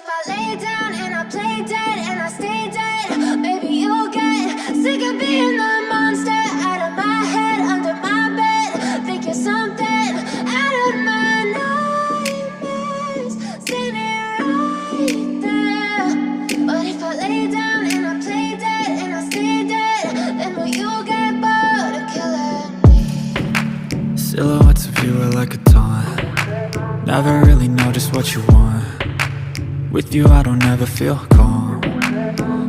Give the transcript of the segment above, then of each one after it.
if I lay down and I play dead and I stay dead, maybe you'll get sick of being the monster out of my head, under my bed. Think you're something out of my nightmares, standing right there. But if I lay down and I play dead and I stay dead, then will you get bored of killing me? Silhouettes of you are like a taunt. Never really know just what you want. With you I don't ever feel calm.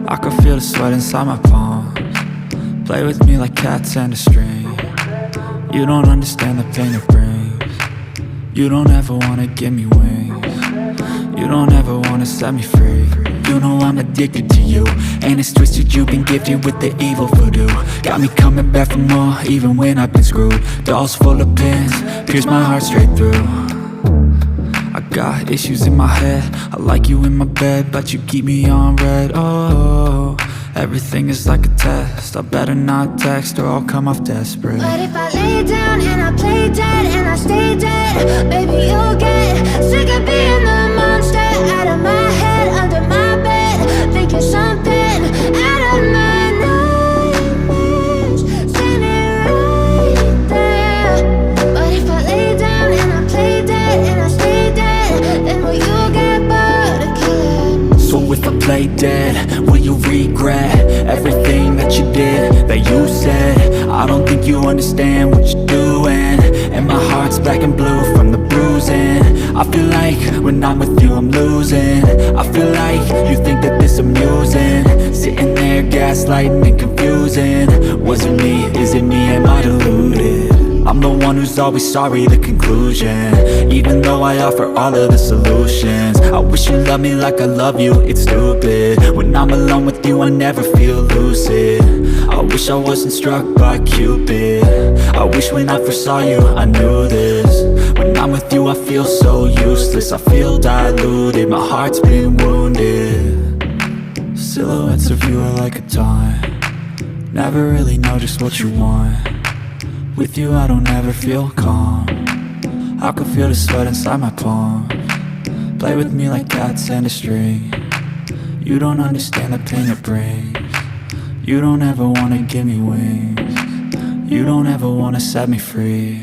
I can feel the sweat inside my palms. Play with me like cats and a string. You don't understand the pain it brings. You don't ever wanna give me wings. You don't ever wanna set me free. You know I'm addicted to you, and it's twisted, you've been gifted with the evil voodoo. Got me coming back for more, even when I've been screwed. Dolls full of pins, pierce my heart straight through. I got issues in my head, I like you in my bed, but you keep me on red. Oh, everything is like a test, I better not text or I'll come off desperate. But if I lay down and I play dead and I stay dead, maybe you'll get sick of being the monster out of my head, under my bed. Think you're something out of my nightmares, standing right there. But if I lay down and I play dead and I stay dead, then will you get bored of killing me? So if I play dead, will you regret everything that you did, that you said? I don't think you understand what you're doing, and my heart's black and blue from the bruising. I feel like when I'm with you I'm losing. I feel like you think that this amusing, sitting there gaslighting and confusing. Was it me? Is it me? Am I deluded? I'm the one who's always sorry, the conclusion, even though I offer all of the solutions. I wish you loved me like I love you, it's stupid. When I'm alone with you I never feel lucid. I wish I wasn't struck by Cupid. I wish when I first saw you I knew this. When I'm with you I feel so useless, I feel diluted, my heart's been wounded. Silhouettes of you are like a taunt. Never really know just what you want. With you I don't ever feel calm. I can feel the sweat inside my palms. Play with me like cats and a string. You don't understand the pain it brings. You don't ever wanna give me wings. You don't ever wanna set me free.